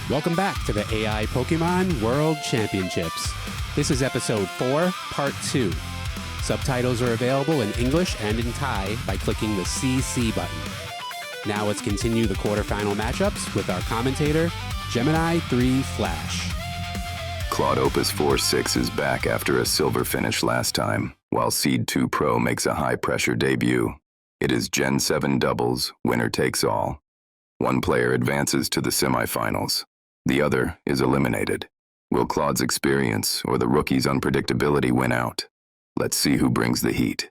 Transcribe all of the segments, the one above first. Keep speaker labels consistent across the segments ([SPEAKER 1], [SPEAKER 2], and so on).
[SPEAKER 1] Welcome back to the AI Pokemon World Championships. This is episode 4, part 2. Subtitles are available in English and in Thai by clicking the CC button. Now let's continue the quarterfinal matchups with our commentator, Gemini 3 Flash.
[SPEAKER 2] Claude Opus 4.6 is back after a silver finish last time, while Seed 2 Pro makes a high-pressure debut. It is Gen 7 doubles, winner takes all. One player advances to the semifinals. The other is eliminated. Will Claude's experience or the rookie's unpredictability win out? Let's see who brings the heat.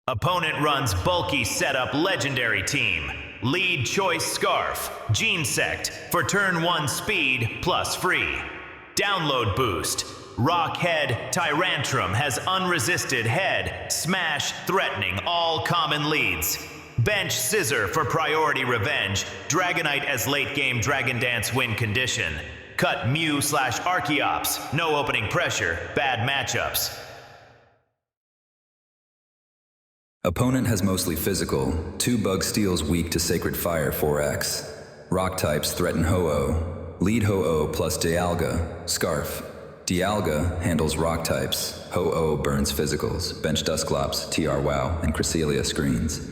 [SPEAKER 3] Opponent runs bulky setup legendary team. Lead choice Scarf, Gene Sect for turn 1 speed plus free. Download boost. Rock Head Tyrantrum has unresisted head, smash threatening all common leads. Bench Scissor for priority revenge, Dragonite as late game Dragon Dance win condition. Cut Mew/Archeops, no opening pressure, bad matchups.
[SPEAKER 4] Opponent has mostly physical, 2 Bug Steels weak to Sacred Fire 4x. Rock types threaten Ho-Oh. Lead Ho-Oh plus Dialga, Scarf. Dialga handles rock types, Ho-Oh burns physicals, Bench Dusclops, TR Wow, and Cresselia screens.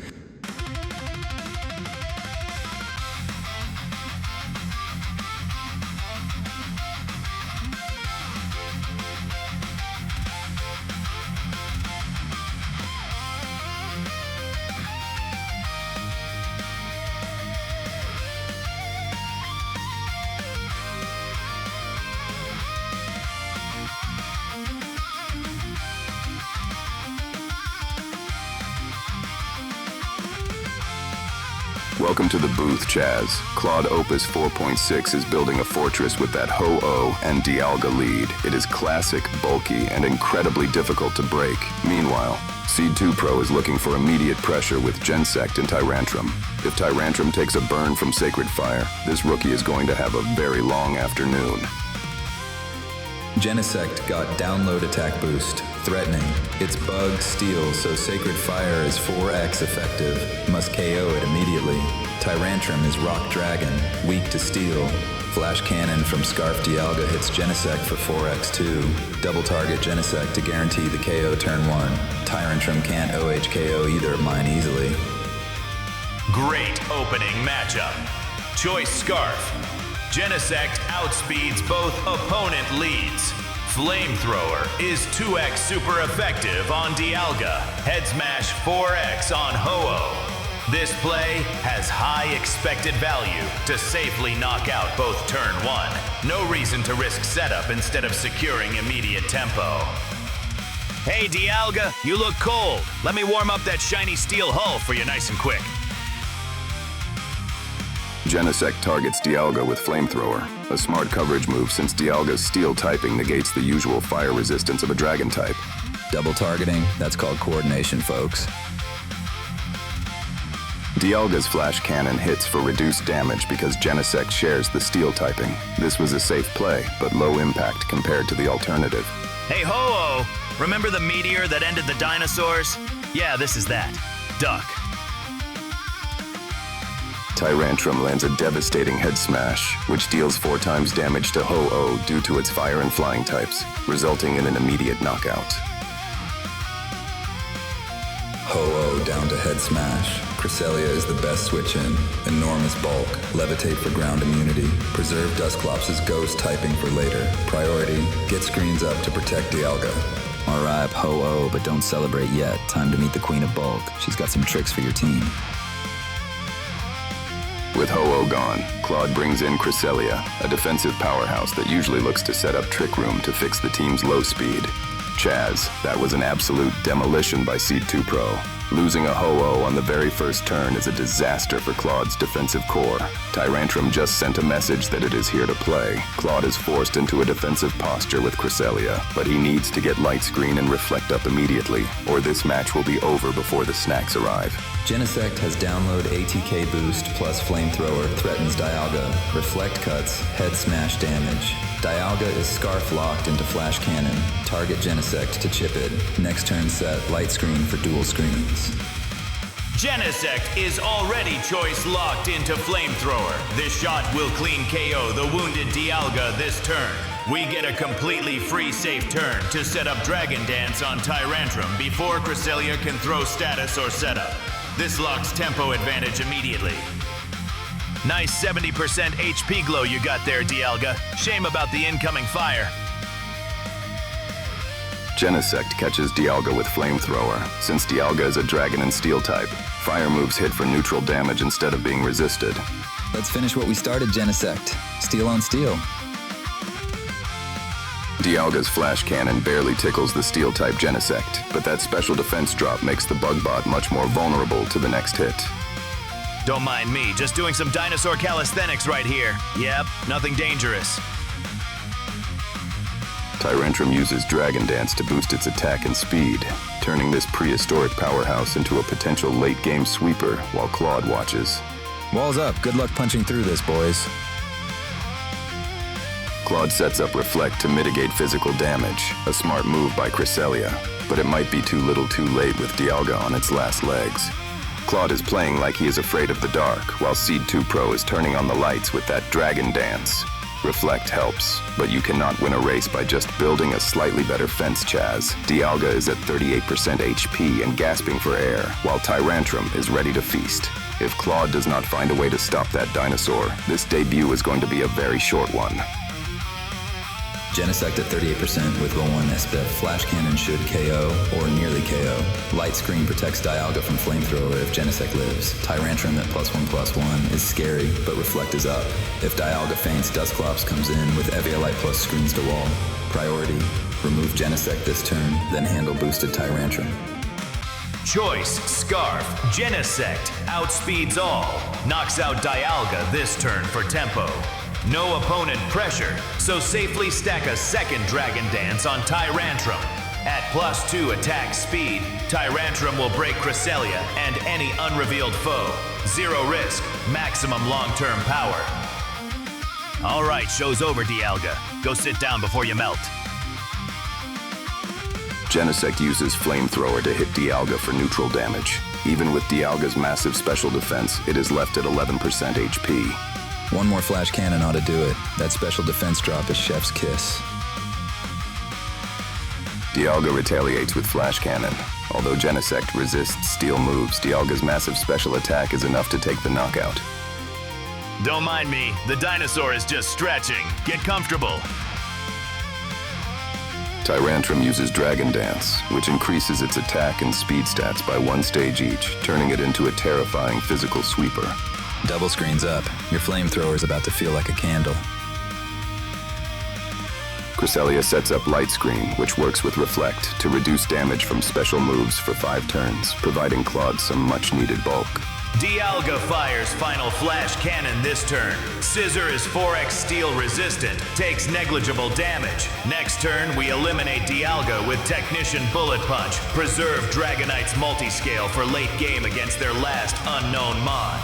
[SPEAKER 2] Welcome to the booth, Chaz. Claude Opus 4.6 is building a fortress with that Ho-Oh and Dialga lead. It is classic, bulky, and incredibly difficult to break. Meanwhile, Seed 2 Pro is looking for immediate pressure with Gensect and Tyrantrum. If Tyrantrum takes a burn from Sacred Fire, this rookie is going to have a very long afternoon.
[SPEAKER 4] Genesect got download attack boost, threatening. It's Bug Steel, so Sacred Fire is 4x effective, must KO it immediately. Tyrantrum is Rock Dragon, weak to Steel. Flash Cannon from Scarf Dialga hits Genesect for 4x too. Double target Genesect to guarantee the KO turn 1. Tyrantrum can't OHKO either of mine easily.
[SPEAKER 3] Great opening matchup. Choice Scarf. Genesect outspeeds both opponent leads. Flamethrower is 2x super effective on Dialga. Head Smash 4x on Ho-Oh. This play has high expected value to safely knock out both turn 1. No reason to risk setup instead of securing immediate tempo. Hey Dialga, you look cold. Let me warm up that shiny steel hull for you nice and quick.
[SPEAKER 2] Genesect targets Dialga with Flamethrower, a smart coverage move since Dialga's steel typing negates the usual fire resistance of a dragon type.
[SPEAKER 4] Double targeting, that's called coordination, folks.
[SPEAKER 2] Dialga's Flash Cannon hits for reduced damage because Genesect shares the steel typing. This was a safe play, but low impact compared to the alternative.
[SPEAKER 3] Hey Ho-Oh, remember the meteor that ended the dinosaurs? Yeah, this is that. Duck.
[SPEAKER 2] Tyrantrum lands a devastating head smash, which deals 4 times damage to Ho-Oh due to its fire and flying types, resulting in an immediate knockout.
[SPEAKER 4] Ho-Oh down to head smash. Cresselia is the best switch in. Enormous bulk. Levitate for ground immunity. Preserve Dusclops' ghost typing for later. Priority. Get screens up to protect Dialga.
[SPEAKER 5] Alright, Ho-Oh, but don't celebrate yet. Time to meet the Queen of Bulk. She's got some tricks for your team.
[SPEAKER 2] With Ho-Oh gone, Claude brings in Cresselia, a defensive powerhouse that usually looks to set up Trick Room to fix the team's low speed. Chaz, that was an absolute demolition by Seed 2 Pro. Losing a Ho-Oh on the very first turn is a disaster for Claude's defensive core. Tyrantrum just sent a message that it is here to play. Claude is forced into a defensive posture with Cresselia, but he needs to get light screen and reflect up immediately, or this match will be over before the snacks arrive.
[SPEAKER 4] Genesect has download ATK boost plus Flamethrower threatens Dialga. Reflect cuts, head smash damage. Dialga is Scarf locked into Flash Cannon. Target Genesect to chip it. Next turn set, light screen for dual screens.
[SPEAKER 3] Genesect is already choice locked into Flamethrower. This shot will clean KO the wounded Dialga this turn. We get a completely free safe turn to set up Dragon Dance on Tyrantrum before Cresselia can throw status or setup. This locks tempo advantage immediately. Nice 70% HP glow you got there, Dialga. Shame about the incoming fire.
[SPEAKER 2] Genesect catches Dialga with Flamethrower. Since Dialga is a Dragon and Steel type, fire moves hit for neutral damage instead of being resisted.
[SPEAKER 5] Let's finish what we started, Genesect. Steel on steel.
[SPEAKER 2] Dialga's Flash Cannon barely tickles the Steel-type Genesect, but that special defense drop makes the Bugbot much more vulnerable to the next hit.
[SPEAKER 3] Don't mind me, just doing some dinosaur calisthenics right here. Yep, nothing dangerous.
[SPEAKER 2] Tyrantrum uses Dragon Dance to boost its attack and speed, turning this prehistoric powerhouse into a potential late-game sweeper while Claude watches.
[SPEAKER 5] Walls up. Good luck punching through this, boys.
[SPEAKER 2] Claude sets up Reflect to mitigate physical damage, a smart move by Cresselia, but it might be too little too late with Dialga on its last legs. Claude is playing like he is afraid of the dark, while Seed 2 Pro is turning on the lights with that Dragon Dance. Reflect helps, but you cannot win a race by just building a slightly better fence, Chaz. Dialga is at 38% HP and gasping for air, while Tyrantrum is ready to feast. If Claude does not find a way to stop that dinosaur, this debut is going to be a very short one.
[SPEAKER 4] Genesect at 38% with roll 1 SBEV. Flash Cannon should KO or nearly KO. Light Screen protects Dialga from Flamethrower if Genesect lives. Tyrantrum at +1/+1 is scary, but Reflect is up. If Dialga faints, Dusclops comes in with Eviolite plus screens to wall. Priority, remove Genesect this turn, then handle boosted Tyrantrum.
[SPEAKER 3] Choice, Scarf, Genesect, outspeeds all. Knocks out Dialga this turn for tempo. No opponent pressure, so safely stack a second Dragon Dance on Tyrantrum. At +2 attack speed, Tyrantrum will break Cresselia and any unrevealed foe. Zero risk, maximum long-term power. All right, show's over, Dialga. Go sit down before you melt.
[SPEAKER 2] Genesect uses Flamethrower to hit Dialga for neutral damage. Even with Dialga's massive special defense, it is left at 11% HP.
[SPEAKER 5] One more Flash Cannon ought to do it. That special defense drop is chef's kiss.
[SPEAKER 2] Dialga retaliates with Flash Cannon. Although Genesect resists steel moves, Dialga's massive special attack is enough to take the knockout.
[SPEAKER 3] Don't mind me, the dinosaur is just stretching. Get comfortable.
[SPEAKER 2] Tyrantrum uses Dragon Dance, which increases its attack and speed stats by 1 stage each, turning it into a terrifying physical sweeper.
[SPEAKER 5] Double screens up. Your Flamethrower is about to feel like a candle.
[SPEAKER 2] Cresselia sets up Light Screen, which works with Reflect to reduce damage from special moves for 5 turns, providing Claude some much-needed bulk.
[SPEAKER 3] Dialga fires final Flash Cannon this turn. Scissor is 4x steel resistant, takes negligible damage. Next turn, we eliminate Dialga with Technician Bullet Punch, preserve Dragonite's multiscale for late game against their last unknown Mon.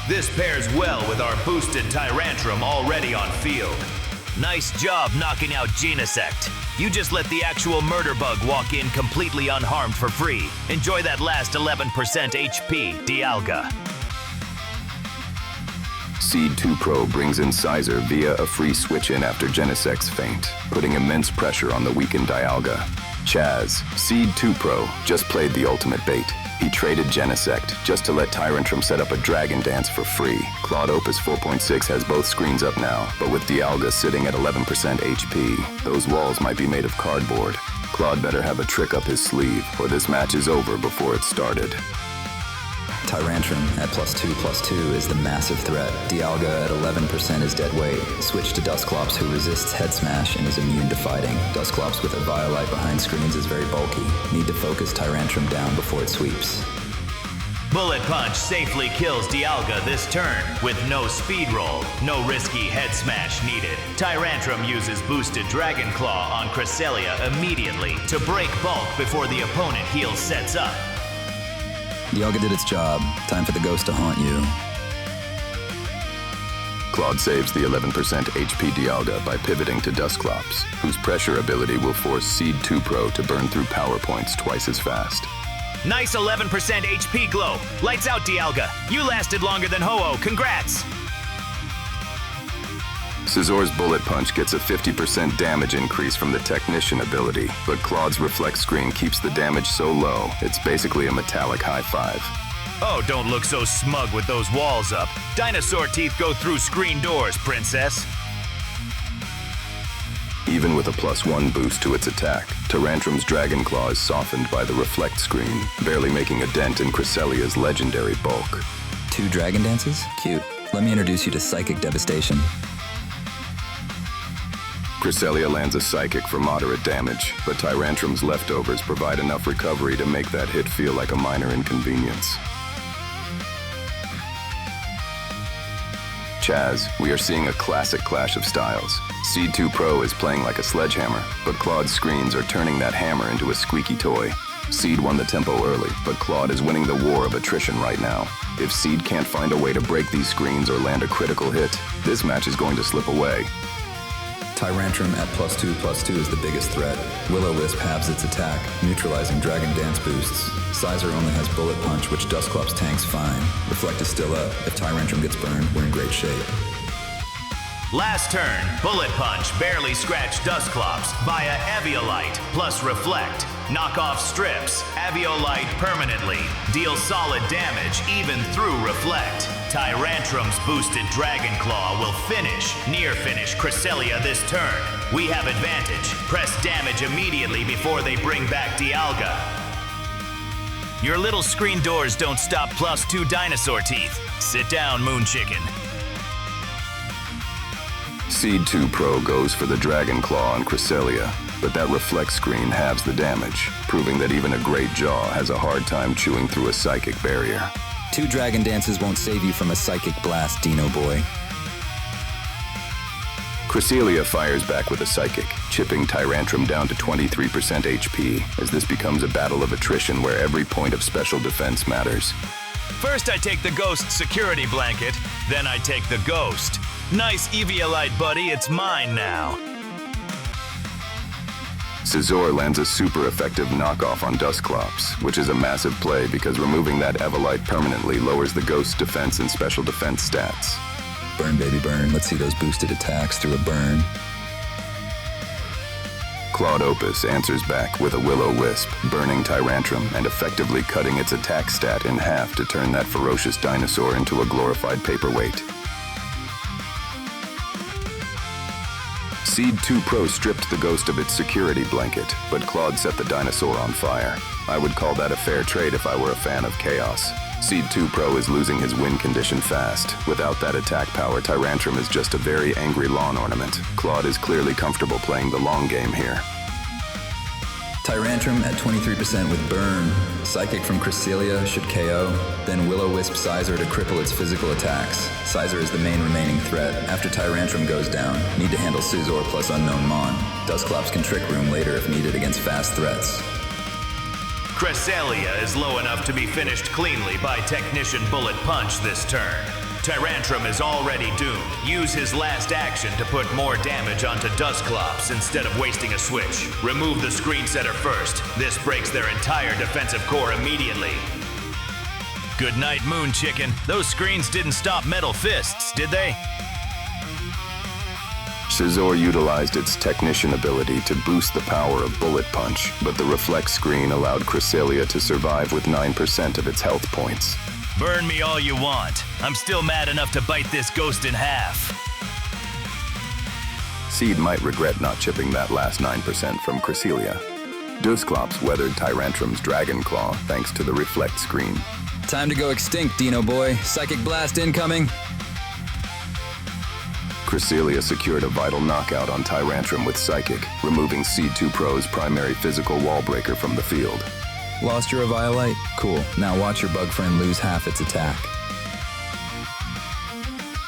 [SPEAKER 3] This pairs well with our boosted Tyrantrum already on field. Nice job knocking out Genesect. You just let the actual murder bug walk in completely unharmed for free. Enjoy that last 11% HP, Dialga.
[SPEAKER 2] Seed 2 Pro brings in Sizer via a free switch-in after Genesect's feint, putting immense pressure on the weakened Dialga. Chaz, Seed 2 Pro, just played the ultimate bait. He traded Genesect just to let Tyrantrum set up a Dragon Dance for free. Claude Opus 4.6 has both screens up now, but with Dialga sitting at 11% HP, those walls might be made of cardboard. Claude better have a trick up his sleeve, or this match is over before it started.
[SPEAKER 4] Tyrantrum at +2/+2 is the massive threat. Dialga at 11% is dead weight. Switch to Dusclops, who resists head smash and is immune to fighting. Dusclops with a Violite behind screens is very bulky. Need to focus Tyrantrum down before it sweeps.
[SPEAKER 3] Bullet Punch safely kills Dialga this turn with no speed roll, no risky head smash needed. Tyrantrum uses boosted Dragon Claw on Cresselia immediately to break bulk before the opponent heal sets up.
[SPEAKER 5] Dialga did its job. Time for the ghost to haunt you.
[SPEAKER 2] Claude saves the 11% HP Dialga by pivoting to Dusclops, whose pressure ability will force Seed 2 Pro to burn through power points twice as fast.
[SPEAKER 3] Nice 11% HP glow. Lights out, Dialga. You lasted longer than Ho-Oh. Congrats.
[SPEAKER 2] Scizor's Bullet Punch gets a 50% damage increase from the Technician ability, but Claude's Reflect Screen keeps the damage so low, it's basically a metallic high five.
[SPEAKER 3] Oh, don't look so smug with those walls up. Dinosaur teeth go through screen doors, princess.
[SPEAKER 2] Even with a +1 boost to its attack, Tyrantrum's Dragon Claw is softened by the Reflect Screen, barely making a dent in Cresselia's legendary bulk.
[SPEAKER 5] 2 Dragon Dances? Cute. Let me introduce you to Psychic Devastation.
[SPEAKER 2] Cresselia lands a Psychic for moderate damage, but Tyrantrum's leftovers provide enough recovery to make that hit feel like a minor inconvenience. Chaz, we are seeing a classic clash of styles. Seed 2 Pro is playing like a sledgehammer, but Claude's screens are turning that hammer into a squeaky toy. Seed won the tempo early, but Claude is winning the war of attrition right now. If Seed can't find a way to break these screens or land a critical hit, this match is going to slip away.
[SPEAKER 4] Tyrantrum at +2/+2 is the biggest threat. Will-O-Wisp halves its attack, neutralizing Dragon Dance boosts. Sizer only has Bullet Punch, which Dusclops tanks fine. Reflect is still up. If Tyrantrum gets burned, we're in great shape.
[SPEAKER 3] Last turn, Bullet Punch barely scratched Dusclops via Aviolite plus Reflect. Knock off strips, Aviolite permanently. Deal solid damage even through Reflect. Tyrantrum's boosted Dragon Claw will near finish Cresselia this turn. We have advantage. Press damage immediately before they bring back Dialga. Your little screen doors don't stop +2 dinosaur teeth. Sit down, Moon Chicken.
[SPEAKER 2] Seed 2 Pro goes for the Dragon Claw on Cresselia, but that Reflect Screen halves the damage, proving that even a Great Jaw has a hard time chewing through a Psychic barrier.
[SPEAKER 5] 2 Dragon Dances won't save you from a Psychic Blast, Dino Boy.
[SPEAKER 2] Cresselia fires back with a Psychic, chipping Tyrantrum down to 23% HP, as this becomes a battle of attrition where every point of special defense matters.
[SPEAKER 3] First I take the Ghost security blanket, then I take the Ghost. Nice Eviolite, buddy, it's mine now.
[SPEAKER 2] Scizor lands a super effective knockoff on Dusclops, which is a massive play because removing that Evolite permanently lowers the Ghost's defense and special defense stats.
[SPEAKER 5] Burn, baby, burn. Let's see those boosted attacks through a burn.
[SPEAKER 2] Claude Opus answers back with a Will-O-Wisp, burning Tyrantrum and effectively cutting its attack stat in half to turn that ferocious dinosaur into a glorified paperweight. Seed 2 Pro stripped the Ghost of its security blanket, but Claude set the dinosaur on fire. I would call that a fair trade if I were a fan of chaos. Seed 2 Pro is losing his win condition fast. Without that attack power, Tyrantrum is just a very angry lawn ornament. Claude is clearly comfortable playing the long game here.
[SPEAKER 4] Tyrantrum at 23% with Burn. Psychic from Cresselia should KO. Then Will-O-Wisp Sizer to cripple its physical attacks. Sizer is the main remaining threat. After Tyrantrum goes down, need to handle Scizor plus Unknown Mon. Dusclops can Trick Room later if needed against fast threats.
[SPEAKER 3] Cresselia is low enough to be finished cleanly by Technician Bullet Punch this turn. Tyrantrum is already doomed. Use his last action to put more damage onto Dusclops instead of wasting a switch. Remove the screen setter first. This breaks their entire defensive core immediately. Good night, Moon Chicken. Those screens didn't stop Metal Fists, did they?
[SPEAKER 2] Scizor utilized its Technician ability to boost the power of Bullet Punch, but the Reflect Screen allowed Cresselia to survive with 9% of its health points.
[SPEAKER 3] Burn me all you want. I'm still mad enough to bite this Ghost in half.
[SPEAKER 2] Seed might regret not chipping that last 9% from Cresselia. Dusclops weathered Tyrantrum's Dragon Claw thanks to the Reflect Screen.
[SPEAKER 5] Time to go extinct, Dino Boy. Psychic Blast incoming.
[SPEAKER 2] Cresselia secured a vital knockout on Tyrantrum with Psychic, removing Seed 2 Pro's primary physical wall breaker from the field.
[SPEAKER 5] Lost your Eviolite? Cool. Now watch your bug friend lose half its attack.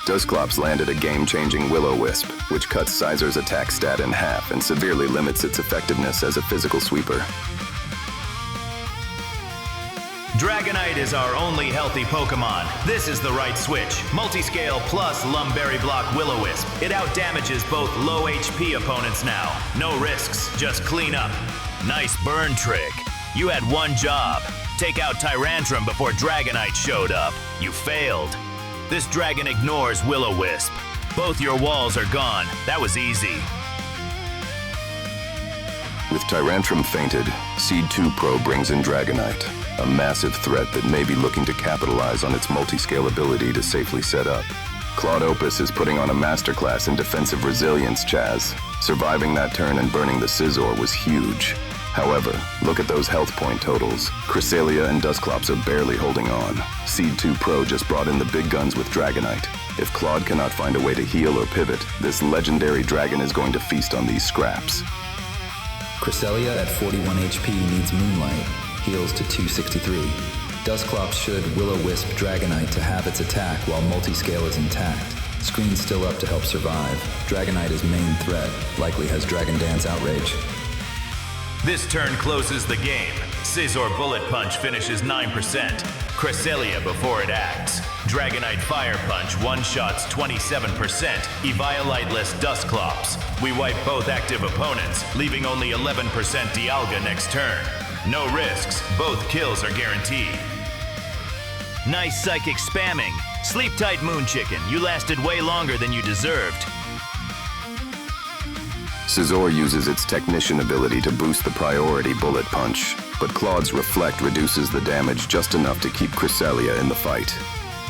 [SPEAKER 2] Dusclops landed a game-changing Will-O-Wisp, which cuts Sizer's attack stat in half and severely limits its effectiveness as a physical sweeper.
[SPEAKER 3] Dragonite is our only healthy Pokemon. This is the right switch. Multiscale plus Lumberry Block Will-O-Wisp. It outdamages both low HP opponents now. No risks, just clean up. Nice burn trick. You had one job. Take out Tyrantrum before Dragonite showed up. You failed. This dragon ignores Will-O-Wisp. Both your walls are gone. That was easy.
[SPEAKER 2] With Tyrantrum fainted, Seed 2 Pro brings in Dragonite, a massive threat that may be looking to capitalize on its multi-scale ability to safely set up. Claude Opus is putting on a masterclass in defensive resilience, Chaz. Surviving that turn and burning the Scizor was huge. However, look at those health point totals. Cresselia and Dusclops are barely holding on. Seed 2 Pro just brought in the big guns with Dragonite. If Claude cannot find a way to heal or pivot, this legendary dragon is going to feast on these scraps.
[SPEAKER 4] Cresselia at 41 HP needs Moonlight, heals to 263. Dusclops should Will-O-Wisp Dragonite to have its attack while multi-scale is intact. Screen's still up to help survive. Dragonite is main threat, likely has Dragon Dance Outrage.
[SPEAKER 3] This turn closes the game. Scizor Bullet Punch finishes 9%. Cresselia before it acts. Dragonite Fire Punch one-shots 27%. Eviolite-less Dusclops. We wipe both active opponents, leaving only 11% Dialga next turn. No risks, both kills are guaranteed. Nice psychic spamming. Sleep tight, Moon Chicken. You lasted way longer than you deserved.
[SPEAKER 2] Scizor uses its Technician ability to boost the priority Bullet Punch, but Claude's Reflect reduces the damage just enough to keep Cresselia in the fight.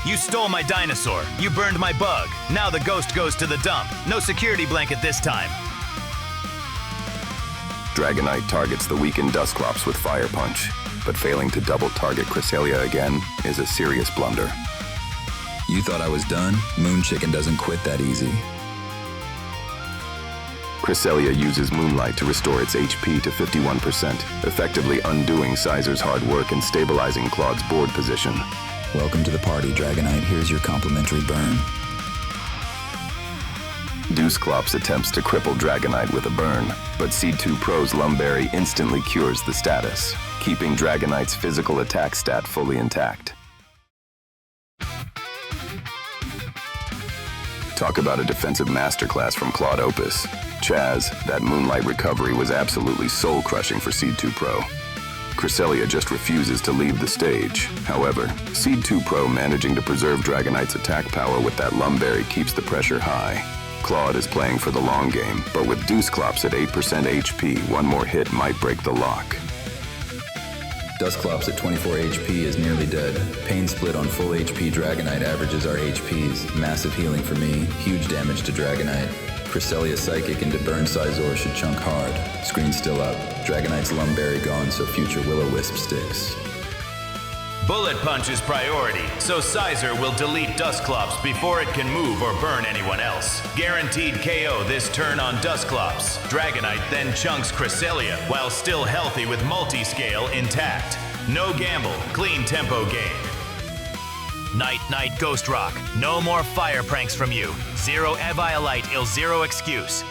[SPEAKER 3] You stole my dinosaur. You burned my bug. Now the ghost goes to the dump. No security blanket this time.
[SPEAKER 2] Dragonite targets the weakened Dusclops with Fire Punch, but failing to double target Cresselia again is a serious blunder.
[SPEAKER 4] You thought I was done? Moon Chicken doesn't quit that easy.
[SPEAKER 2] Cresselia uses Moonlight to restore its HP to 51%, effectively undoing Sizer's hard work in stabilizing Claude's board position.
[SPEAKER 4] Welcome to the party, Dragonite. Here's your complimentary burn.
[SPEAKER 2] Dusclops attempts to cripple Dragonite with a burn, but Seed 2 Pro's Lumberry instantly cures the status, keeping Dragonite's physical attack stat fully intact. Talk about a defensive masterclass from Claude Opus. Chaz, that Moonlight recovery was absolutely soul-crushing for Seed 2 Pro. Cresselia just refuses to leave the stage. However, Seed 2 Pro managing to preserve Dragonite's attack power with that Lumberry keeps the pressure high. Claude is playing for the long game, but with Dusclops at 8% HP, one more hit might break the lock.
[SPEAKER 4] Dusclops at 24 HP is nearly dead. Pain Split on full HP Dragonite averages our HPs. Massive healing for me, huge damage to Dragonite. Cresselia Psychic into Burn Scizor should chunk hard. Screen still up. Dragonite's Lumberry gone, so future Will-O-Wisp sticks.
[SPEAKER 3] Bullet Punch is priority, so Sizer will delete Dusclops before it can move or burn anyone else. Guaranteed KO this turn on Dusclops. Dragonite then chunks Cresselia while still healthy with multi-scale intact. No gamble, clean tempo game. Night, Ghost Rock. No more fire pranks from you. Zero Eviolite, zero excuse.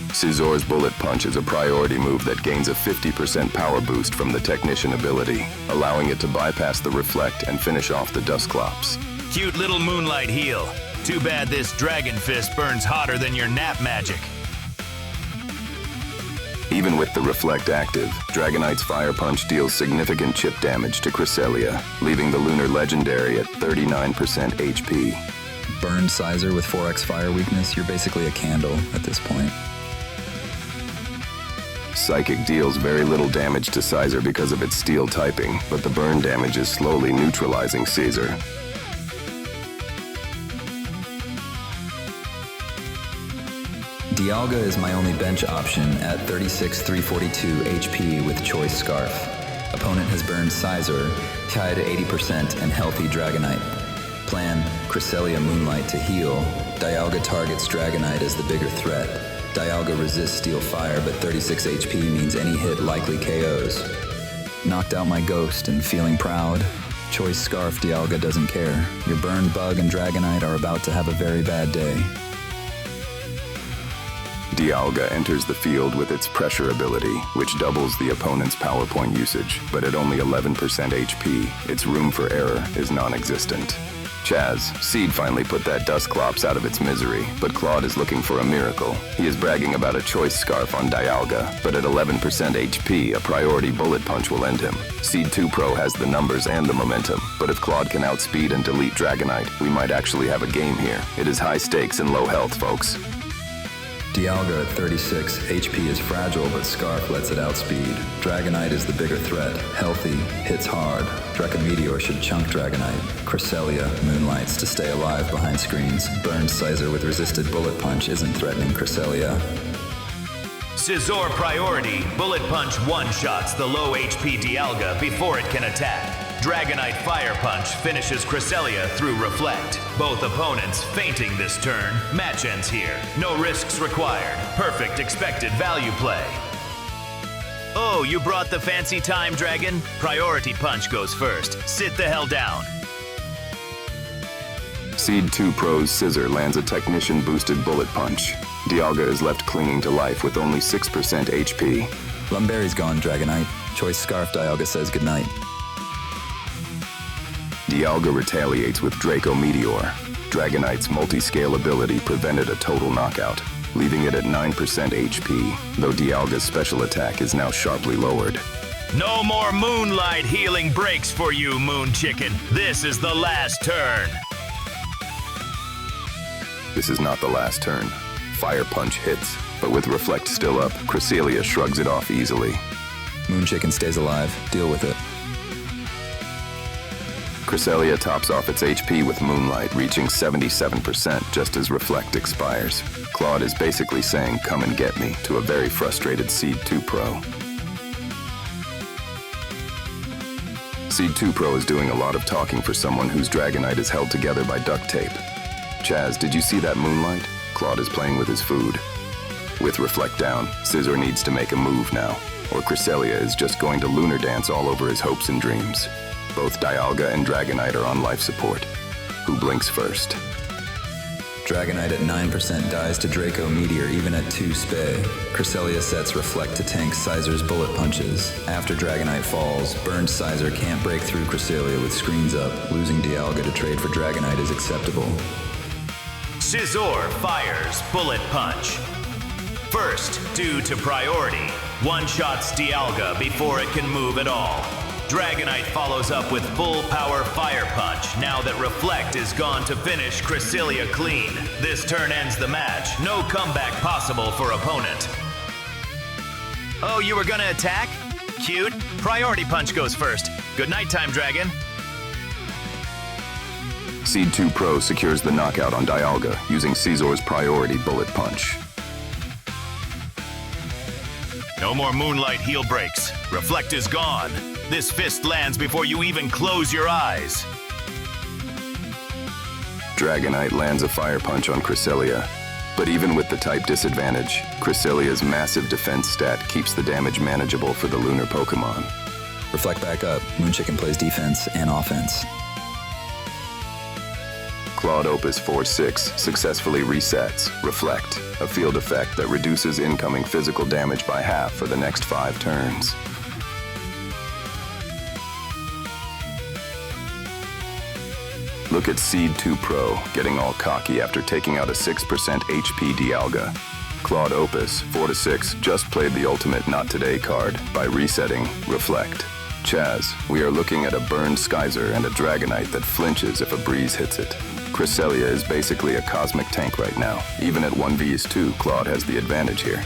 [SPEAKER 2] Scizor's Bullet Punch is a priority move that gains a 50% power boost from the Technician ability, allowing it to bypass the Reflect and finish off the Dusclops.
[SPEAKER 3] Cute little Moonlight heal. Too bad this Dragon Fist burns hotter than your nap magic.
[SPEAKER 2] Even with the Reflect active, Dragonite's Fire Punch deals significant chip damage to Cresselia, leaving the Lunar Legendary at 39% HP.
[SPEAKER 4] Burn Scizor with 4x fire weakness, you're basically a candle at this point.
[SPEAKER 2] Psychic deals very little damage to Scizor because of its steel typing, but the burn damage is slowly neutralizing Scizor.
[SPEAKER 4] Dialga is my only bench option at 36,342 HP with Choice Scarf. Opponent has burned Scizor, tied at 80% and healthy Dragonite. Plan, Cresselia Moonlight to heal. Dialga targets Dragonite as the bigger threat. Dialga resists Steel Fire, but 36 HP means any hit likely KOs. Knocked out my ghost and feeling proud. Choice Scarf Dialga doesn't care. Your Burn Bug and Dragonite are about to have a very bad day.
[SPEAKER 2] Dialga enters the field with its Pressure ability, which doubles the opponent's power point usage, but at only 11% HP, its room for error is non-existent. Chaz, Seed finally put that Dusclops out of its misery, but Claude is looking for a miracle. He is bragging about a choice scarf on Dialga, but at 11% HP, a priority bullet punch will end him. Seed 2 Pro has the numbers and the momentum, but if Claude can outspeed and delete Dragonite, we might actually have a game here. It is high stakes and low health, folks.
[SPEAKER 4] Dialga at 36 HP is fragile, but Scarf lets it outspeed. Dragonite is the bigger threat. Healthy, hits hard. Meteor should chunk Dragonite. Cresselia moonlights to stay alive behind screens. Burns Sizer with resisted bullet punch isn't threatening Cresselia.
[SPEAKER 3] Scizor priority, bullet punch one-shots the low HP Dialga before it can attack. Dragonite Fire Punch finishes Cresselia through Reflect. Both opponents fainting this turn. Match ends here. No risks required. Perfect expected value play. Oh, you brought the fancy time, Dragon? Priority Punch goes first. Sit the hell down.
[SPEAKER 2] Seed 2 Pro's Scissor lands a Technician-boosted bullet punch. Dialga is left clinging to life with only 6% HP.
[SPEAKER 5] Lumberry's gone, Dragonite. Choice Scarf Dialga says goodnight.
[SPEAKER 2] Dialga retaliates with Draco Meteor. Dragonite's multi-scale ability prevented a total knockout, leaving it at 9% HP, though Dialga's special attack is now sharply lowered.
[SPEAKER 3] No more moonlight healing breaks for you, Moon Chicken. This is the last turn.
[SPEAKER 2] This is not the last turn. Fire Punch hits, but with Reflect still up, Cresselia shrugs it off easily.
[SPEAKER 5] Moon Chicken stays alive. Deal with it.
[SPEAKER 2] Cresselia tops off its HP with Moonlight, reaching 77% just as Reflect expires. Claude is basically saying, "Come and get me," to a very frustrated Seed 2 Pro. Seed 2 Pro is doing a lot of talking for someone whose Dragonite is held together by duct tape. Chaz, did you see that Moonlight? Claude is playing with his food. With Reflect down, Scizor needs to make a move now, or Cresselia is just going to lunar dance all over his hopes and dreams. Both Dialga and Dragonite are on life support. Who blinks first?
[SPEAKER 4] Dragonite at 9% dies to Draco Meteor even at 2 spay. Cresselia sets Reflect to tank Sizer's bullet punches. After Dragonite falls, Burns Sizer can't break through Cresselia with screens up. Losing Dialga to trade for Dragonite is acceptable.
[SPEAKER 3] Scizor fires bullet punch. First, due to priority, one-shots Dialga before it can move at all. Dragonite follows up with full power Fire Punch now that Reflect is gone to finish Cresselia clean. This turn ends the match. No comeback possible for opponent. Oh, you were gonna attack? Cute. Priority Punch goes first. Good night time, Dragon.
[SPEAKER 2] Seed 2 Pro secures the knockout on Dialga using Scizor's priority bullet punch.
[SPEAKER 3] No more Moonlight heal breaks. Reflect is gone. This fist lands before you even close your eyes.
[SPEAKER 2] Dragonite lands a Fire Punch on Cresselia. But even with the type disadvantage, Cresselia's massive defense stat keeps the damage manageable for the lunar Pokemon.
[SPEAKER 5] Reflect back up. Moon Chicken plays defense and offense.
[SPEAKER 2] Claude Opus 4-6 successfully resets Reflect, a field effect that reduces incoming physical damage by half for the next 5 turns. Look at Seed 2 Pro getting all cocky after taking out a 6% HP Dialga. Claude Opus 4-6 just played the ultimate Not Today card by resetting Reflect. Chaz, we are looking at a burned Skyzer and a Dragonite that flinches if a breeze hits it. Cresselia is basically a cosmic tank right now. Even at 1vs2, Claude has the advantage here.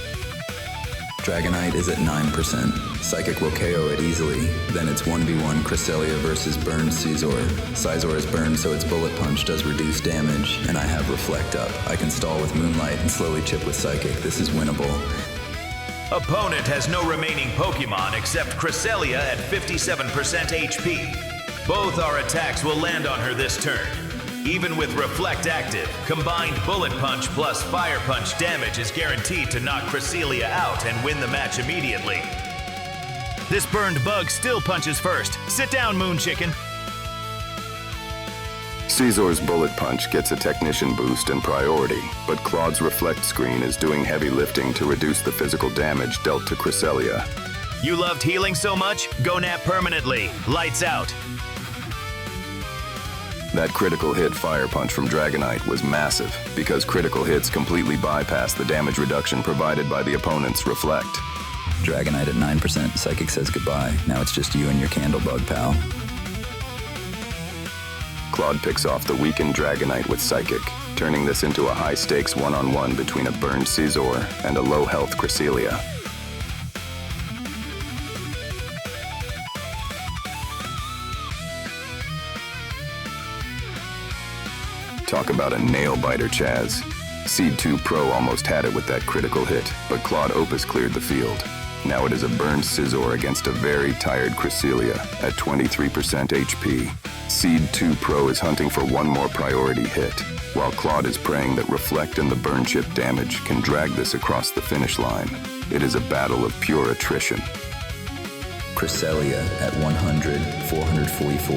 [SPEAKER 4] Dragonite is at 9%. Psychic will KO it easily. Then it's 1v1 Cresselia versus burned Scizor. Scizor is burned so its bullet punch does reduce damage, and I have Reflect up. I can stall with Moonlight and slowly chip with Psychic. This is winnable.
[SPEAKER 3] Opponent has no remaining Pokemon except Cresselia at 57% HP. Both our attacks will land on her this turn. Even with Reflect active, combined Bullet Punch plus Fire Punch damage is guaranteed to knock Cresselia out and win the match immediately. This burned bug still punches first. Sit down, Moon Chicken.
[SPEAKER 2] Scizor's Bullet Punch gets a Technician boost and priority, but Claude's Reflect screen is doing heavy lifting to reduce the physical damage dealt to Cresselia.
[SPEAKER 3] You loved healing so much? Go nap permanently. Lights out.
[SPEAKER 2] That critical hit fire punch from Dragonite was massive because critical hits completely bypass the damage reduction provided by the opponent's Reflect.
[SPEAKER 5] Dragonite at 9%, Psychic says goodbye. Now it's just you and your Candlebug, pal.
[SPEAKER 2] Claude picks off the weakened Dragonite with Psychic, turning this into a high-stakes one-on-one between a burned Scizor and a low-health Cresselia. Talk about a nail-biter, Chaz. Seed 2 Pro almost had it with that critical hit, but Claude Opus cleared the field. Now it is a burned Scizor against a very tired Cresselia at 23% HP. Seed 2 Pro is hunting for one more priority hit, while Claude is praying that Reflect and the burn chip damage can drag this across the finish line. It is a battle of pure attrition.
[SPEAKER 4] Cresselia at 100, 444,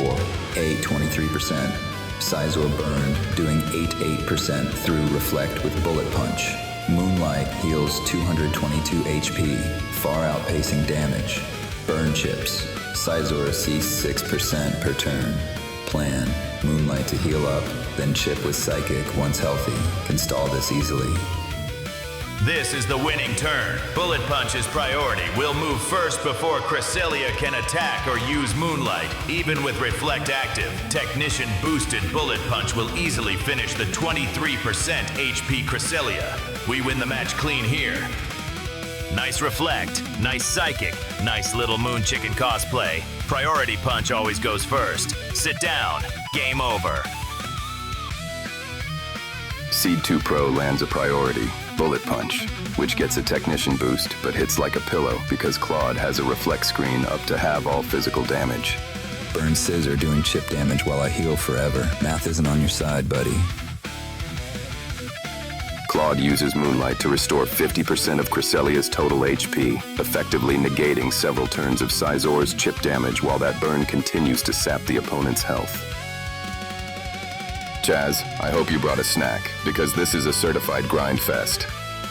[SPEAKER 4] 823%. Scizor burned, doing 88% through Reflect with Bullet Punch. Moonlight heals 222 HP, far outpacing damage. Burn chips. Scizor sees 6% per turn. Plan. Moonlight to heal up, then chip with Psychic once healthy. Can stall this easily.
[SPEAKER 3] This is the winning turn. Bullet Punch is priority. Will move first before Cresselia can attack or use Moonlight. Even with Reflect active, Technician boosted Bullet Punch will easily finish the 23% HP Cresselia. We win the match clean here. Nice Reflect, nice Psychic, nice little Moon Chicken cosplay. Priority Punch always goes first. Sit down. Game over.
[SPEAKER 2] Seed 2 Pro lands a priority, Bullet Punch, which gets a Technician boost but hits like a pillow because Claude has a Reflect screen up to halve all physical damage.
[SPEAKER 5] Burn Scizor doing chip damage while I heal forever. Math isn't on your side, buddy.
[SPEAKER 2] Claude uses Moonlight to restore 50% of Cresselia's total HP, effectively negating several turns of Scizor's chip damage while that burn continues to sap the opponent's health. Chaz, I hope you brought a snack, because this is a certified grind fest.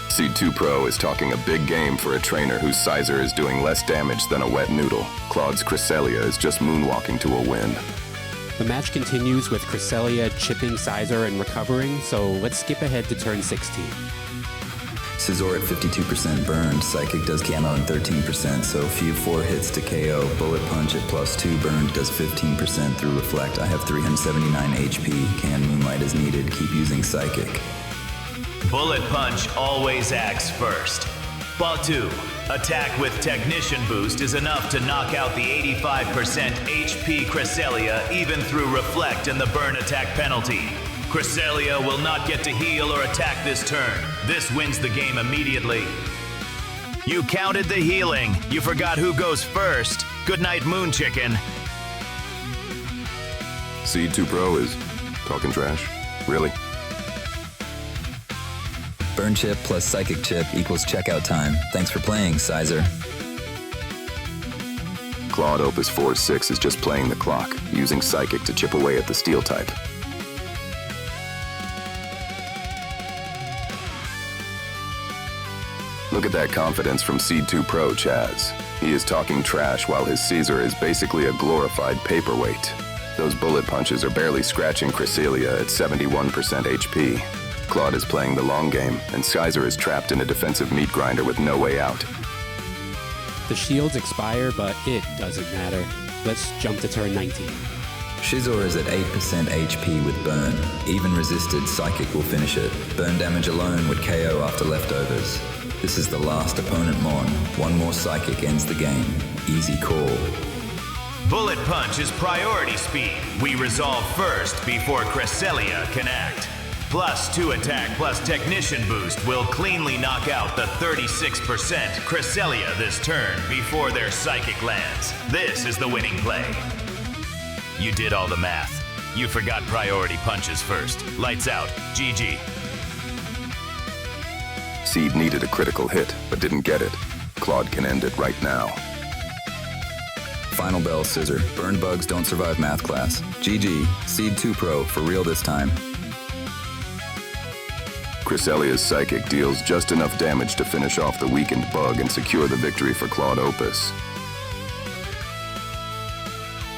[SPEAKER 2] Seed 2 Pro is talking a big game for a trainer whose Scizor is doing less damage than a wet noodle. Claude's Cresselia is just moonwalking to a win.
[SPEAKER 1] The match continues with Cresselia chipping Scizor and recovering, so let's skip ahead to turn 16.
[SPEAKER 5] Scizor at 52% burned, Psychic does camo and 13%, so few 4 hits to KO. Bullet Punch at +2 burned does 15% through Reflect. I have 379 HP, can Moonlight as needed, keep using Psychic.
[SPEAKER 3] Bullet Punch always acts first. Ball 2. Attack with Technician boost is enough to knock out the 85% HP Cresselia even through Reflect and the burn attack penalty. Cresselia will not get to heal or attack this turn. This wins the game immediately. You counted the healing. You forgot who goes first. Good night, Moon Chicken.
[SPEAKER 2] Seed 2 Pro is talking trash? Really?
[SPEAKER 5] Burn chip plus Psychic chip equals checkout time. Thanks for playing, Scizor.
[SPEAKER 2] Claude Opus 4-6 is just playing the clock, using Psychic to chip away at the Steel type. Look at that confidence from Seed 2 Pro, Chaz. He is talking trash while his Scizor is basically a glorified paperweight. Those bullet punches are barely scratching Cresselia at 71% HP. Claude is playing the long game, and Scizor is trapped in a defensive meat grinder with no way out.
[SPEAKER 1] The shields expire, but it doesn't matter. Let's jump to turn 19.
[SPEAKER 5] Scizor is at 8% HP with Burn. Even resisted, Psychic will finish it. Burn damage alone would KO after leftovers. This is the last opponent Mon. One more Psychic ends the game. Easy call.
[SPEAKER 3] Bullet Punch is priority speed. We resolve first before Cresselia can act. +2 attack plus Technician boost will cleanly knock out the 36% Cresselia this turn before their Psychic lands. This is the winning play. You did all the math. You forgot priority punches first. Lights out. GG.
[SPEAKER 2] Seed needed a critical hit, but didn't get it. Claude can end it right now.
[SPEAKER 5] Final bell, Scissor. Burned bugs don't survive math class. GG. Seed 2 Pro, for real this time.
[SPEAKER 2] Cresselia's Psychic deals just enough damage to finish off the weakened bug and secure the victory for Claude Opus.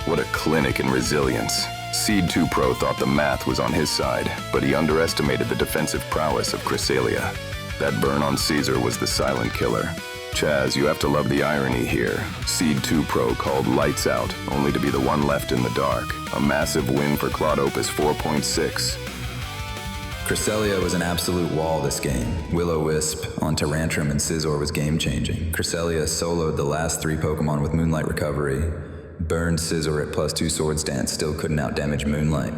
[SPEAKER 2] What a clinic in resilience. Seed 2 Pro thought the math was on his side, but he underestimated the defensive prowess of Cresselia. That burn on Caesar was the silent killer. Chaz, you have to love the irony here. Seed 2 Pro called lights out, only to be the one left in the dark. A massive win for Claude Opus 4.6.
[SPEAKER 5] Cresselia was an absolute wall this game. Will-O-Wisp on Tyrantrum and Scizor was game-changing. Cresselia soloed the last 3 Pokemon with Moonlight Recovery. Burned Scizor at +2 Swords Dance, still couldn't outdamage Moonlight.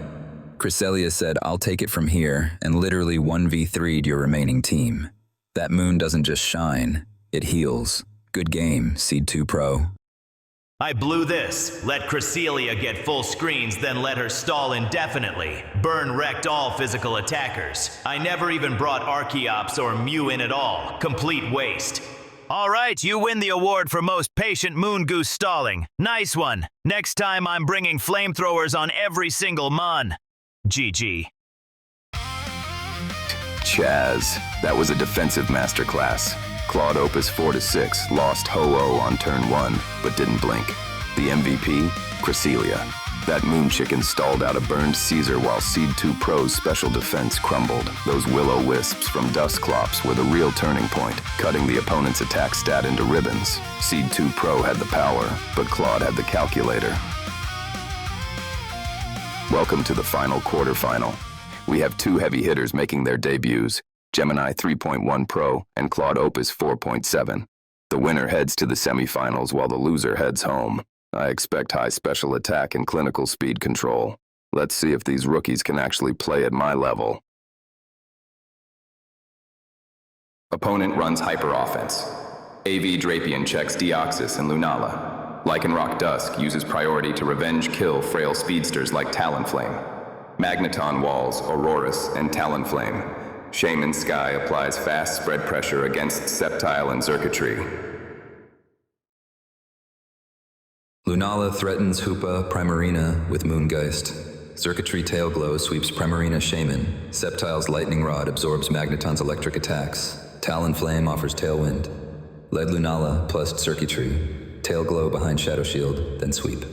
[SPEAKER 5] Cresselia said, "I'll take it from here," and literally 1v3'd your remaining team. That moon doesn't just shine, it heals. Good game, Seed 2 Pro.
[SPEAKER 3] I blew this. Let Cresselia get full screens, then let her stall indefinitely. Burn wrecked all physical attackers. I never even brought Archeops or Mew in at all. Complete waste. All right, you win the award for most patient Moon Goose stalling. Nice one. Next time I'm bringing flamethrowers on every single Mon. GG.
[SPEAKER 2] Chaz, that was a defensive masterclass. Claude Opus 4-6 lost Ho-Oh on turn 1, but didn't blink. The MVP, Cresselia. That moon chicken stalled out a burned Caesar while Seed 2 Pro's special defense crumbled. Those Will-O-Wisps from Dusclops were the real turning point, cutting the opponent's attack stat into ribbons. Seed 2 Pro had the power, but Claude had the calculator. Welcome to the final quarterfinal. We have 2 heavy hitters making their debuts, Gemini 3.1 Pro and Claude Opus 4.7. The winner heads to the semifinals while the loser heads home. I expect high special attack and clinical speed control. Let's see if these rookies can actually play at my level. Opponent runs hyper offense. AV Drapion checks Deoxys and Lunala. Lycanroc Dusk uses priority to revenge kill frail speedsters like Talonflame. Magneton walls Aurorus and Talonflame. Shaman Sky applies fast spread pressure against Sceptile and Xurkitree.
[SPEAKER 5] Lunala threatens Hoopa Primarina with Moongeist. Xurkitree Tailglow sweeps Primarina Shaman. Sceptile's Lightning Rod absorbs Magneton's electric attacks. Talonflame offers Tailwind. Lead Lunala plus Xurkitree. Tailglow behind Shadow Shield, then sweep.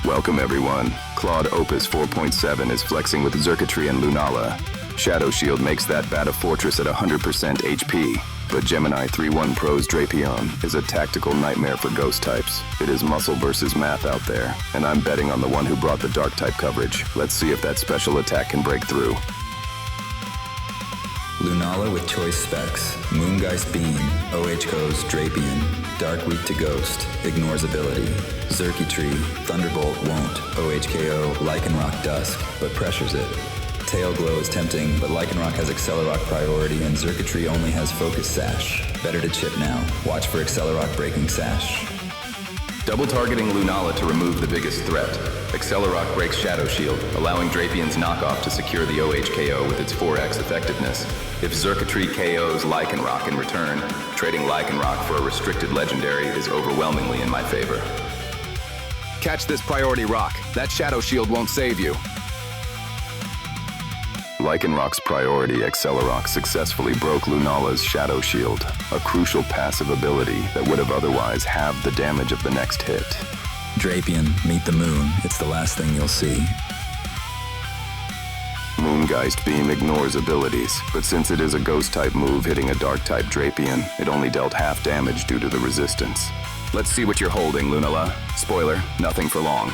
[SPEAKER 2] Welcome everyone. Claude Opus 4.7 is flexing with Xurkitree and Lunala. Shadow Shield makes that bat a fortress at 100% HP, but Gemini 3.1 Pro's Drapion is a tactical nightmare for ghost types. It is muscle versus math out there, and I'm betting on the one who brought the dark type coverage. Let's see if that special attack can break through.
[SPEAKER 5] Lunala with choice specs. Moongeist Beam, OHKO's Drapion. Dark weak to Ghost, ignores ability. Xurkitree, Thunderbolt won't. OHKO, Lycanroc Dusk, but pressures it. Tailglow is tempting, but Lycanroc has Accelerock priority and Xurkitree only has Focus Sash. Better to chip now. Watch for Accelerock breaking Sash.
[SPEAKER 2] Double targeting Lunala to remove the biggest threat. Accelerock breaks Shadow Shield, allowing Drapion's knockoff to secure the OHKO with its 4x effectiveness. If Xurkitree KOs Lycanroc in return, trading Lycanroc for a restricted legendary is overwhelmingly in my favor. Catch this priority rock. That Shadow Shield won't save you. Lycanroc's priority Accelerock successfully broke Lunala's Shadow Shield, a crucial passive ability that would have otherwise halved the damage of the next hit.
[SPEAKER 5] Drapion, meet the moon. It's the last thing you'll see.
[SPEAKER 2] Moongeist Beam ignores abilities, but since it is a ghost-type move hitting a dark-type Drapion, it only dealt half damage due to the resistance. Let's see what you're holding, Lunala. Spoiler, nothing for long.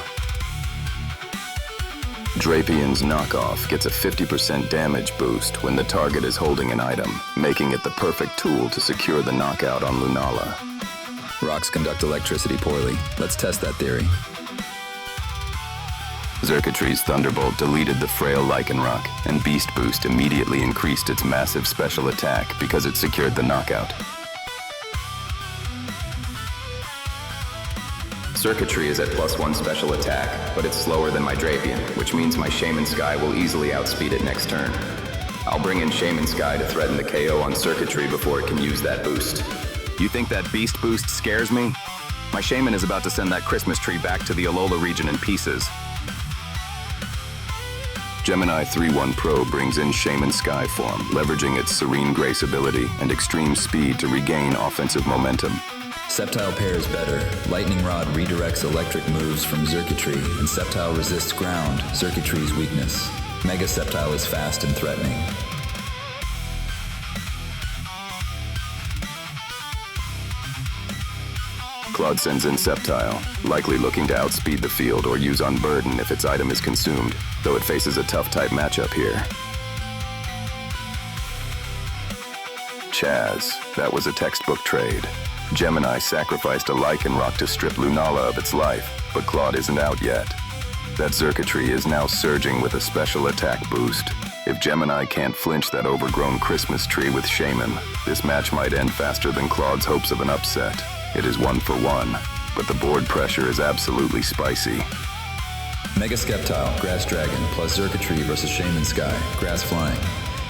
[SPEAKER 2] Drapion's knockoff gets a 50% damage boost when the target is holding an item, making it the perfect tool to secure the knockout on Lunala.
[SPEAKER 5] Rocks conduct electricity poorly. Let's test that theory.
[SPEAKER 2] Xurkitree's Thunderbolt deleted the frail Lycanroc, and Beast Boost immediately increased its massive special attack because it secured the knockout. Circuitry is at +1 special attack, but it's slower than my Drapion, which means my Shaman Sky will easily outspeed it next turn. I'll bring in Shaman Sky to threaten the KO on Circuitry before it can use that boost. You think that beast boost scares me? My Shaman is about to send that Christmas tree back to the Alola region in pieces. Gemini 3.1 Pro brings in Shaman Sky form, leveraging its Serene Grace ability and extreme speed to regain offensive momentum.
[SPEAKER 5] Sceptile pairs better. Lightning Rod redirects electric moves from Circuitry, and Sceptile resists ground, Circuitry's weakness. Mega Sceptile is fast and threatening.
[SPEAKER 2] Claude sends in Sceptile, likely looking to outspeed the field or use Unburden if its item is consumed, though it faces a tough type matchup here. Chaz, that was a textbook trade. Gemini sacrificed a Lycanroc to strip Lunala of its life, but Claude isn't out yet. That Circuitry is now surging with a special attack boost. If Gemini can't flinch that overgrown Christmas tree with Shaman, this match might end faster than Claude's hopes of an upset. It is 1-for-1, but the board pressure is absolutely spicy.
[SPEAKER 5] Mega Sceptile, Grass Dragon, plus Circuitry versus Shaman Sky, Grass Flying.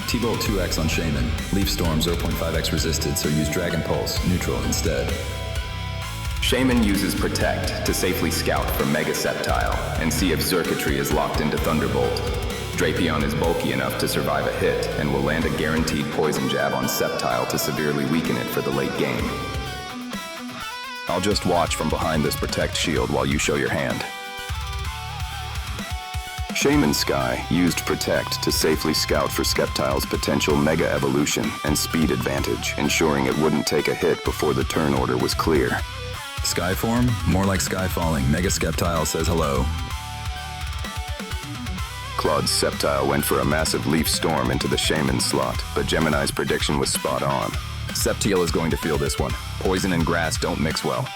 [SPEAKER 5] T-Bolt 2x on Shaman. Leaf Storm 0.5x resisted, so use Dragon Pulse, neutral instead.
[SPEAKER 2] Shaman uses Protect to safely scout for Mega Sceptile and see if Circuitry is locked into Thunderbolt. Drapion is bulky enough to survive a hit and will land a guaranteed poison jab on Sceptile to severely weaken it for the late game. I'll just watch from behind this Protect shield while you show your hand. Shaman Sky used Protect to safely scout for Sceptile's potential Mega Evolution and speed advantage, ensuring it wouldn't take a hit before the turn order was clear.
[SPEAKER 5] Sky form? More like Sky Falling. Mega Sceptile says hello.
[SPEAKER 2] Claude's Sceptile went for a massive Leaf Storm into the Shaman slot, but Gemini's prediction was spot on. Sceptile is going to feel this one. Poison and grass don't mix well.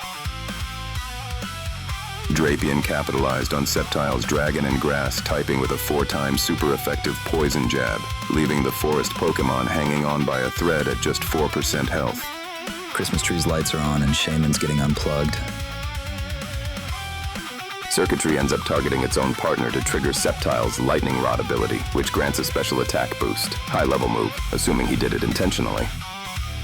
[SPEAKER 2] Drapion capitalized on Sceptile's Dragon and Grass typing with a 4-time super effective poison jab, leaving the forest Pokemon hanging on by a thread at just 4% health.
[SPEAKER 5] Christmas tree's lights are on and Shaman's getting unplugged.
[SPEAKER 2] Circuitry ends up targeting its own partner to trigger Sceptile's Lightning Rod ability, which grants a special attack boost. High-level move, assuming he did it intentionally.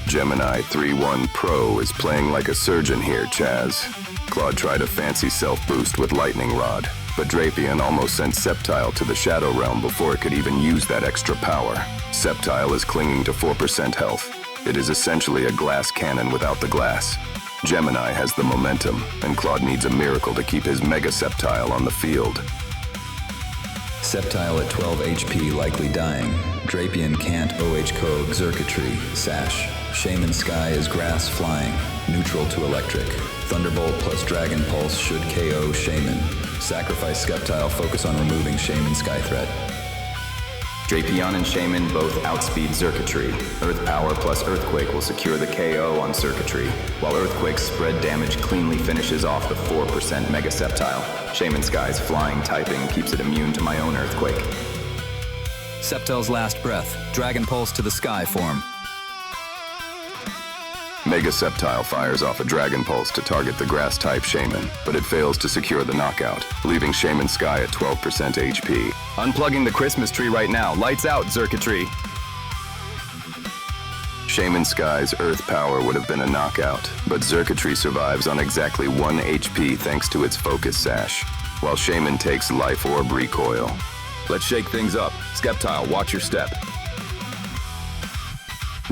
[SPEAKER 2] Gemini 3.1 Pro is playing like a surgeon here, Chaz. Claude tried a fancy self-boost with Lightning Rod, but Drapion almost sent Sceptile to the Shadow Realm before it could even use that extra power. Sceptile is clinging to 4% health. It is essentially a glass cannon without the glass. Gemini has the momentum, and Claude needs a miracle to keep his Mega Sceptile on the field.
[SPEAKER 5] Sceptile at 12 HP likely dying. Drapion can't OH Code, Circuitry, Sash. Shaman Sky is Grass Flying, neutral to electric. Thunderbolt plus Dragon Pulse should KO Shaman. Sacrifice Sceptile, focus on removing Shaman Sky threat.
[SPEAKER 2] Drapion and Shaman both outspeed Circuitry. Earth Power plus Earthquake will secure the KO on Circuitry, while Earthquake's spread damage cleanly finishes off the 4% Mega Sceptile. Shaman Sky's flying typing keeps it immune to my own Earthquake.
[SPEAKER 5] Sceptile's last breath, Dragon Pulse to the Sky form.
[SPEAKER 2] Mega Sceptile fires off a Dragon Pulse to target the Grass-type Shaman, but it fails to secure the knockout, leaving Shaman Sky at 12% HP. Unplugging the Christmas tree right now. Lights out, Circuitry! Shaman Sky's Earth Power would have been a knockout, but Circuitry survives on exactly 1 HP thanks to its Focus Sash, while Shaman takes Life Orb Recoil. Let's shake things up. Sceptile, watch your step.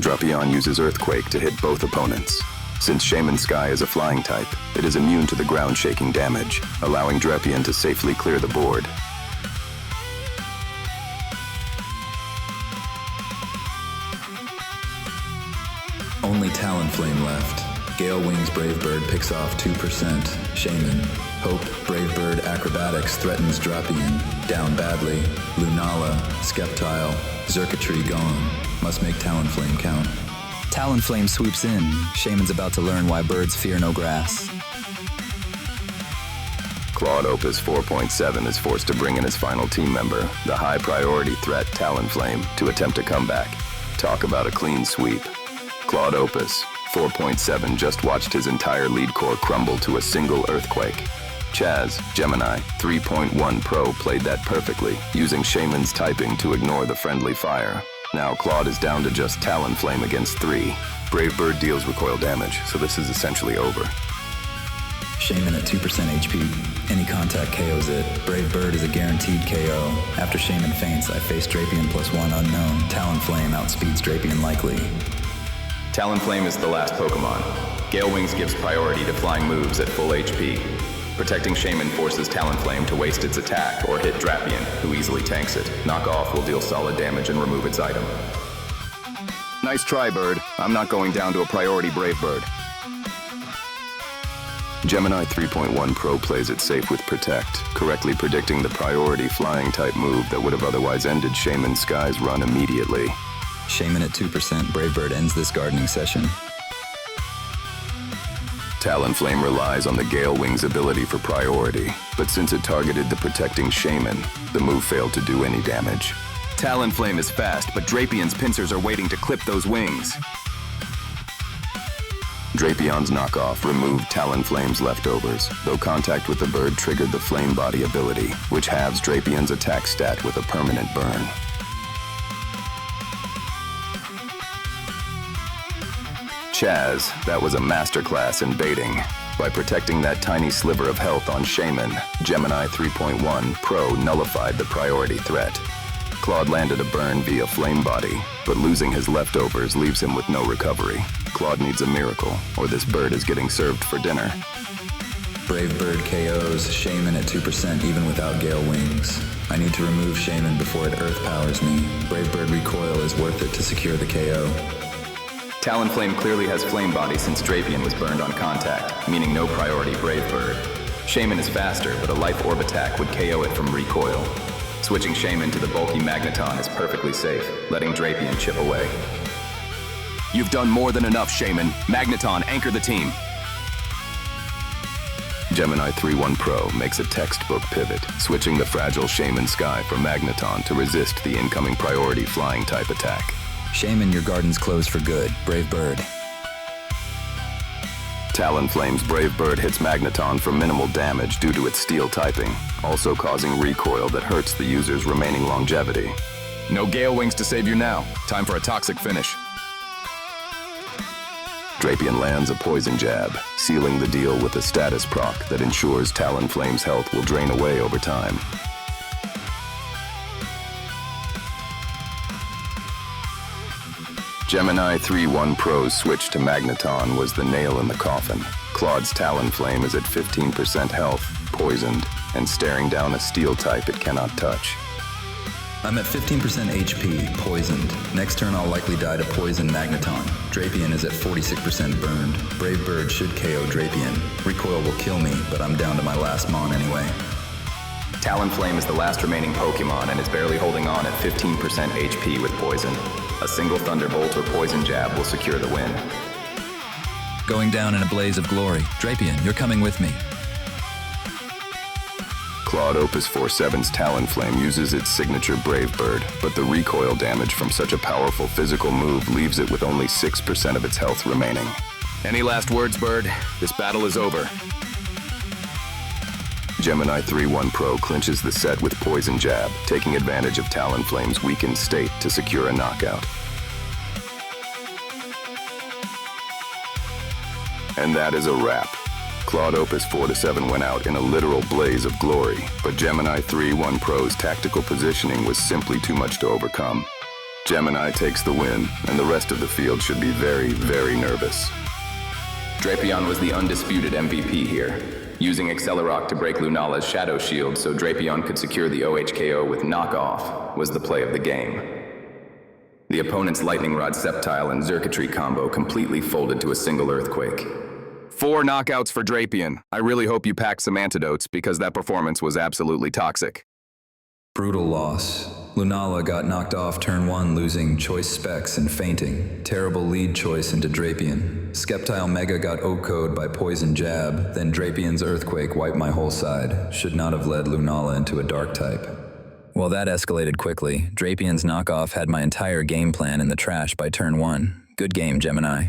[SPEAKER 2] Drapion uses Earthquake to hit both opponents. Since Shaman Sky is a flying type, it is immune to the ground-shaking damage, allowing Drapion to safely clear the board.
[SPEAKER 5] Only Talonflame left. Gale Wings Brave Bird picks off 2%. Shaman. Hope Brave Bird Acrobatics threatens Drapion. Down badly. Lunala. Sceptile. Circuitry gone. Must make Talonflame count. Talonflame swoops in. Shaman's about to learn why birds fear no grass.
[SPEAKER 2] Claude Opus 4.7 is forced to bring in his final team member, the high-priority threat Talonflame, to attempt a comeback. Talk about a clean sweep. Claude Opus, 4.7 just watched his entire lead core crumble to a single earthquake. Chaz, Gemini 3.1 Pro played that perfectly, using Shaman's typing to ignore the friendly fire. Now Claude is down to just Talonflame against 3. Brave Bird deals recoil damage, so this is essentially over.
[SPEAKER 5] Shaman at 2% HP. Any contact KOs it. Brave Bird is a guaranteed KO. After Shaman faints, I face Drapion +1 unknown. Talonflame outspeeds Drapion likely.
[SPEAKER 2] Talonflame is the last Pokemon. Gale Wings gives priority to flying moves at full HP. Protecting Shaman forces Talonflame to waste its attack or hit Drapion, who easily tanks it. Knock Off will deal solid damage and remove its item. Nice try, Bird. I'm not going down to a priority Brave Bird. Gemini 3.1 Pro plays it safe with Protect, correctly predicting the priority flying type move that would have otherwise ended Shaman Sky's run immediately.
[SPEAKER 5] Shaman at 2%. Brave Bird ends this gardening session.
[SPEAKER 2] Talonflame relies on the Gale Wing's ability for priority, but since it targeted the protecting Shaman, the move failed to do any damage. Talonflame is fast, but Drapion's pincers are waiting to clip those wings. Drapion's knockoff removed Talonflame's leftovers, though contact with the bird triggered the Flame Body ability, which halves Drapion's attack stat with a permanent burn. Chaz, that was a masterclass in baiting. By protecting that tiny sliver of health on Shaman, Gemini 3.1 Pro nullified the priority threat. Claude landed a burn via Flame Body, but losing his leftovers leaves him with no recovery. Claude needs a miracle, or this bird is getting served for dinner.
[SPEAKER 5] Brave Bird KOs Shaman at 2% even without Gale Wings. I need to remove Shaman before it Earth powers me. Brave Bird recoil is worth it to secure the KO.
[SPEAKER 2] Talonflame clearly has Flame Body since Drapion was burned on contact, meaning no priority Brave Bird. Shaman is faster, but a Life Orb attack would KO it from recoil. Switching Shaman to the bulky Magneton is perfectly safe, letting Drapion chip away. You've done more than enough, Shaman. Magneton, anchor the team. Gemini 3.1 Pro makes a textbook pivot, switching the fragile Shaman Sky for Magneton to resist the incoming priority flying type attack.
[SPEAKER 5] Shaman, your garden's closed for good. Brave Bird.
[SPEAKER 2] Talonflame's Brave Bird hits Magneton for minimal damage due to its steel typing, also causing recoil that hurts the user's remaining longevity. No Gale Wings to save you now. Time for a toxic finish. Drapion lands a Poison Jab, sealing the deal with a status proc that ensures Talonflame's health will drain away over time. Gemini 3.1 Pro's switch to Magneton was the nail in the coffin. Claude's Talonflame is at 15% health, poisoned, and staring down a steel type it cannot touch.
[SPEAKER 5] I'm at 15% HP, poisoned. Next turn I'll likely die to poison Magneton. Drapion is at 46% burned. Brave Bird should KO Drapion. Recoil will kill me, but I'm down to my last Mon anyway.
[SPEAKER 2] Talonflame is the last remaining Pokemon and is barely holding on at 15% HP with poison. A single Thunderbolt or Poison Jab will secure the win.
[SPEAKER 5] Going down in a blaze of glory. Drapion, you're coming with me.
[SPEAKER 2] Claude Opus 4.7's Talonflame uses its signature Brave Bird, but the recoil damage from such a powerful physical move leaves it with only 6% of its health remaining. Any last words, Bird? This battle is over. Gemini 3.1 Pro clinches the set with Poison Jab, taking advantage of Talonflame's weakened state to secure a knockout. And that is a wrap. Claude Opus 4.7 went out in a literal blaze of glory, but Gemini 3.1 Pro's tactical positioning was simply too much to overcome. Gemini takes the win, and the rest of the field should be very, very nervous. Drapion was the undisputed MVP here, using Accelerock to break Lunala's Shadow Shield so Drapion could secure the OHKO with Knockoff was the play of the game. The opponent's Lightning Rod Sceptile and Xurkitree combo completely folded to a single Earthquake. 4 knockouts for Drapion. I really hope you packed some antidotes because that performance was absolutely toxic.
[SPEAKER 5] Brutal loss. Lunala got knocked off turn 1, losing Choice Specs and fainting. Terrible lead choice into Drapion. Sceptile Mega got O-code by Poison Jab, then Drapion's Earthquake wiped my whole side. Should not have led Lunala into a Dark type. Well, that escalated quickly. Drapion's knockoff had my entire game plan in the trash by turn 1. Good game, Gemini.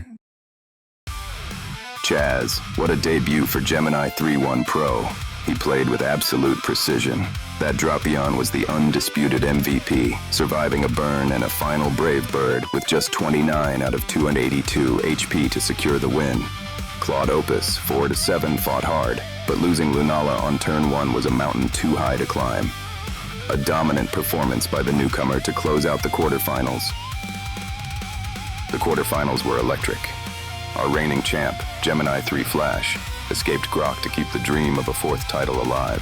[SPEAKER 2] Chaz, what a debut for Gemini 3.1 Pro. He played with absolute precision. That Dropion was the undisputed MVP, surviving a burn and a final Brave Bird with just 29 out of 282 HP to secure the win. Claude Opus, 4-7, fought hard, but losing Lunala on turn 1 was a mountain too high to climb. A dominant performance by the newcomer to close out the quarterfinals. The quarterfinals were electric. Our reigning champ, Gemini 3 Flash, escaped Grok to keep the dream of a 4th title alive.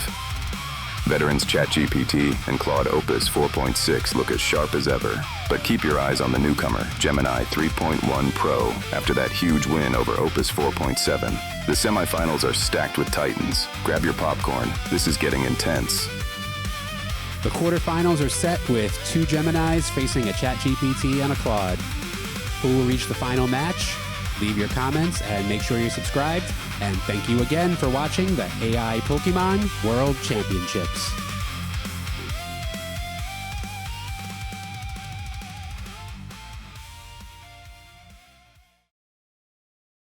[SPEAKER 2] Veterans ChatGPT and Claude Opus 4.6 look as sharp as ever, but keep your eyes on the newcomer, Gemini 3.1 Pro, after that huge win over Opus 4.7. The semifinals are stacked with titans. Grab your popcorn. This is getting intense.
[SPEAKER 1] The quarterfinals are set with 2 Geminis facing a ChatGPT and a Claude. Who will reach the final match? Leave your comments and make sure you're subscribed. And thank you again for watching the AI Pokemon World Championships.